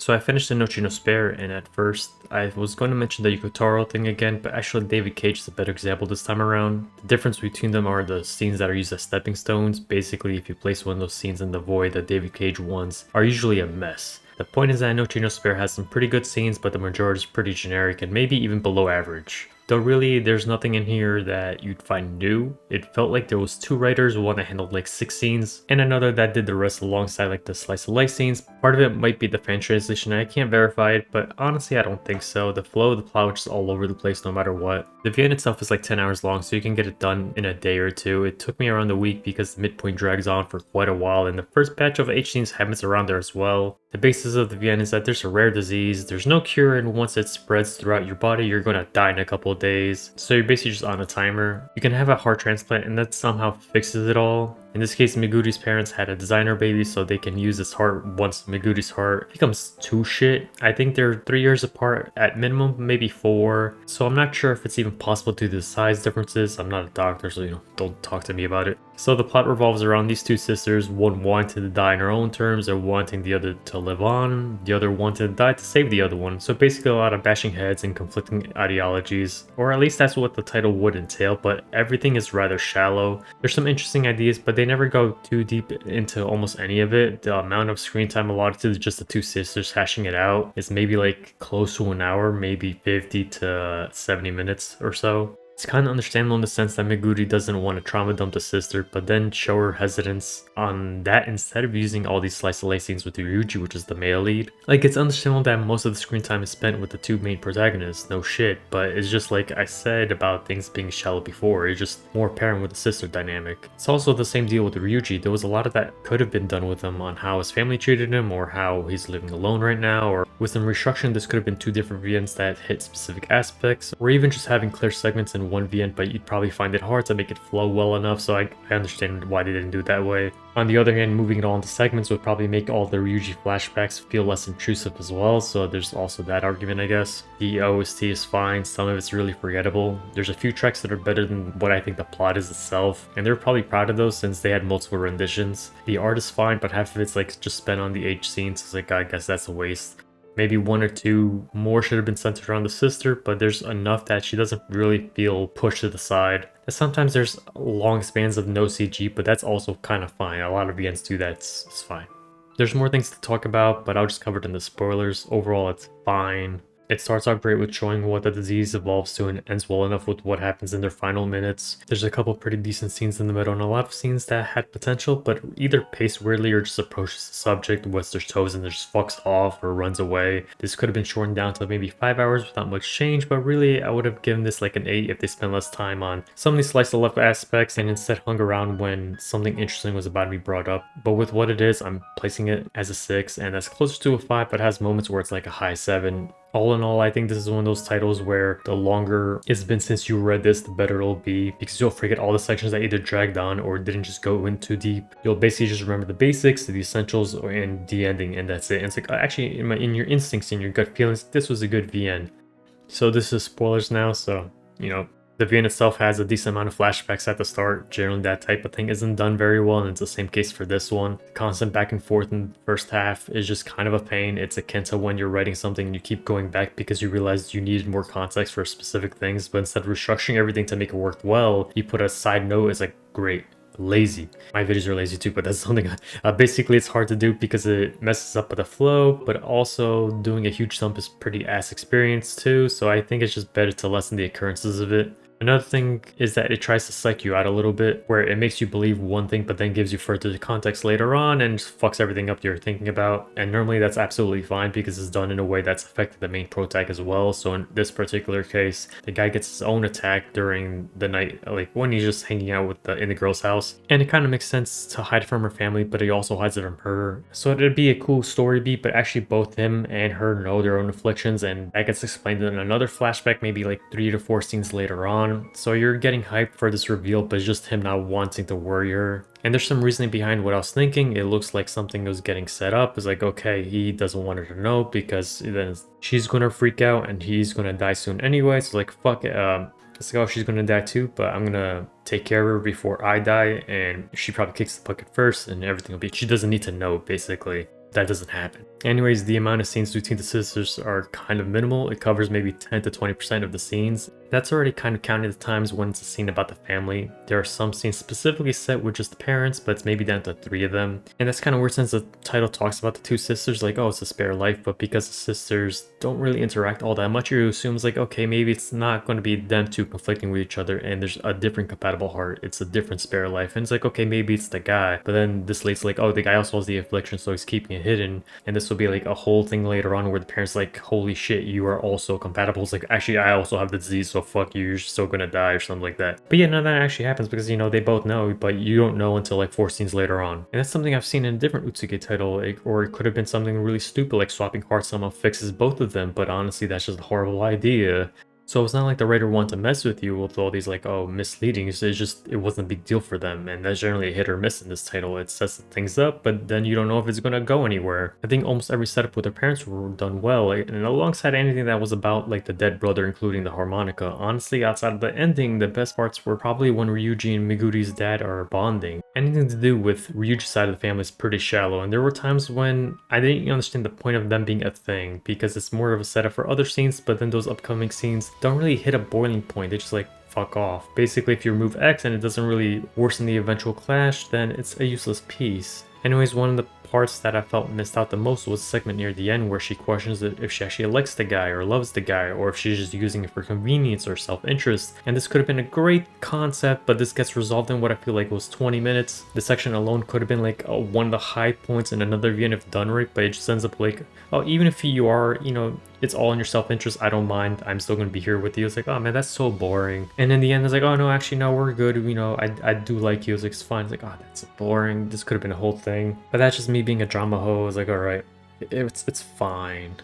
So I finished Inochi No Spare, and at first I was going to mention the Yukotaro thing again, but actually David Cage is a better example this time around. The difference between them are the scenes that are used as stepping stones. Basically, if you place one of those scenes in the void, the David Cage ones are usually a mess. The point is that Inochi No Spare has some pretty good scenes, but the majority is pretty generic and maybe even below average. Though really, there's nothing in here that you'd find new. It felt like there was two writers, one that handled like 6 scenes, and another that did the rest alongside like the slice of life scenes. Part of it might be the fan translation, I can't verify it, but honestly I don't think so. The flow of the plot was just all over the place no matter what. The VN itself is like 10 hours long, so you can get it done in a day or two. It took me around a week because the midpoint drags on for quite a while, and the first batch of H scenes happens around there as well. The basis of the VN is that there's a rare disease, there's no cure, and once it spreads throughout your body, you're gonna die in a couple of days. So you're basically just on a timer. You can have a heart transplant and that somehow fixes it all. In this case, Meguri's parents had a designer baby, so they can use this heart once Meguri's heart becomes too shit. I think they're 3 years apart at minimum, maybe 4. So I'm not sure if it's even possible to do the size differences. I'm not a doctor, so don't talk to me about it. So the plot revolves around these two sisters, one wanting to die in her own terms and wanting the other to live on. The other wanted to die to save the other one. So basically a lot of bashing heads and conflicting ideologies, or at least that's what the title would entail, but everything is rather shallow. There's some interesting ideas, but they never go too deep into almost any of it. The amount of screen time allotted to just the two sisters hashing it out is maybe like close to an hour, maybe 50 to 70 minutes or so. It's kind of understandable in the sense that Meguri doesn't want to trauma dump the sister, but then show her hesitance on that instead of using all these slice of life scenes with Ryuji, which is the male lead. Like, it's understandable that most of the screen time is spent with the two main protagonists, no shit, but it's just like I said about things being shallow before, it's just more apparent with the sister dynamic. It's also the same deal with Ryuji. There was a lot of that could have been done with him on how his family treated him, or how he's living alone right now, or with some restructuring this could have been 2 different VNs that hit specific aspects, or even just having clear segments in one VN, but you'd probably find it hard to make it flow well enough, so I understand why they didn't do it that way. On the other hand, moving it all into segments would probably make all the Ryuji flashbacks feel less intrusive as well, so there's also that argument, I guess. The OST is fine, some of it's really forgettable. There's a few tracks that are better than what I think the plot is itself, and they're probably proud of those since they had multiple renditions. The art is fine, but half of it's like just spent on the H scenes, so it's like, I guess that's a waste. Maybe 1 or 2 more should have been centered around the sister, but there's enough that she doesn't really feel pushed to the side. And sometimes there's long spans of no CG, but that's also kind of fine. A lot of VNs do that, it's fine. There's more things to talk about, but I'll just cover it in the spoilers. Overall, it's fine. It starts out great with showing what the disease evolves to and ends well enough with what happens in their final minutes. There's a couple pretty decent scenes in the middle and a lot of scenes that had potential, but either paced weirdly or just approaches the subject with their toes and just fucks off or runs away. This could have been shortened down to maybe 5 hours without much change, but really I would have given this like an 8 if they spent less time on some of these slice of life aspects and instead hung around when something interesting was about to be brought up. But with what it is, I'm placing it as a 6, and that's closer to a 5, but has moments where it's like a high 7. All in all, I think this is one of those titles where the longer it's been since you read this, the better it'll be, because you'll forget all the sections that either dragged on or didn't just go in too deep. You'll basically just remember the basics, the essentials, and the ending, and that's it. And it's like, actually, in your instincts, in your gut feelings, this was a good VN. So this is spoilers now, so, the VN itself has a decent amount of flashbacks at the start. Generally, that type of thing isn't done very well, and it's the same case for this one. The constant back and forth in the first half is just kind of a pain. It's akin to when you're writing something and you keep going back because you realize you needed more context for specific things, but instead of restructuring everything to make it work well, you put a side note. It's like, great. Lazy. My videos are lazy too, but that's something basically it's hard to do because it messes up with the flow, but also doing a huge dump is pretty ass experience too, so I think it's just better to lessen the occurrences of it. Another thing is that it tries to psych you out a little bit, where it makes you believe one thing but then gives you further context later on and just fucks everything up you're thinking about. And normally that's absolutely fine because it's done in a way that's affected the main protag as well. So in this particular case, the guy gets his own attack during the night, like when he's just hanging out with in the girl's house. And it kind of makes sense to hide from her family, but he also hides it from her. So it'd be a cool story beat, but actually both him and her know their own afflictions, and that gets explained in another flashback, maybe like 3 to 4 scenes later on. So you're getting hyped for this reveal, but it's just him not wanting to worry her. And there's some reasoning behind what I was thinking. It looks like something was getting set up. It's like, okay, he doesn't want her to know because then she's gonna freak out and he's gonna die soon anyway. So like, fuck it. It's like, oh, she's gonna die too, but I'm gonna take care of her before I die, and she probably kicks the bucket first and everything will be, she doesn't need to know, basically. That doesn't happen. Anyways, the amount of scenes between the sisters are kind of minimal. It covers maybe 10 to 20% of the scenes. That's already kind of counting the times when it's a scene about the family. There are some scenes specifically set with just the parents, but it's maybe down to 3 of them. And that's kind of weird since the title talks about the 2 sisters, like, oh, it's a spare life, but because the sisters don't really interact all that much, you assume like, okay, maybe it's not going to be them 2 conflicting with each other and there's a different compatible heart. It's a different spare life. And it's like, okay, maybe it's the guy. But then this leads like, oh, the guy also has the affliction, so he's keeping it hidden. And this will be like a whole thing later on where the parents like, holy shit, you are also compatible. It's like, actually, I also have the disease, so fuck you, you're still gonna die or something like that. But yeah, none of that actually happens because, you know, they both know, but you don't know until like 4 scenes later on. And that's something I've seen in a different Utsuge title, or it could have been something really stupid like swapping hearts somehow fixes both of them, but honestly, that's just a horrible idea. So it's not like the writer wanted to mess with you with all these like, oh, misleadings. It's just, it wasn't a big deal for them. And that's generally a hit or miss in this title. It sets things up, but then you don't know if it's gonna go anywhere. I think almost every setup with their parents were done well. And alongside anything that was about like the dead brother, including the harmonica, honestly, outside of the ending, the best parts were probably when Ryuji and Meguri's dad are bonding. Anything to do with Ryuji's side of the family is pretty shallow. And there were times when I didn't understand the point of them being a thing because it's more of a setup for other scenes, but then those upcoming scenes don't really hit a boiling point. They just like fuck off. Basically, if you remove X and it doesn't really worsen the eventual clash, then it's a useless piece. Anyways, one of the parts that I felt missed out the most was the segment near the end where she questions if she actually likes the guy or loves the guy, or if she's just using it for convenience or self-interest. And this could have been a great concept, but this gets resolved in what I feel like was 20 minutes. This section alone could have been like one of the high points in another VN if done right, but it just ends up like, oh, even if you are, you know, it's all in your self-interest, I don't mind, I'm still gonna be here with you. It's like, oh man, that's so boring. And in the end, it's like, oh no, actually no, we're good, you know, I do like you. It's like, it's fine. It's like, oh, that's boring. This could have been a whole thing. But that's just me being a drama hoe. It's like, all right, it's fine.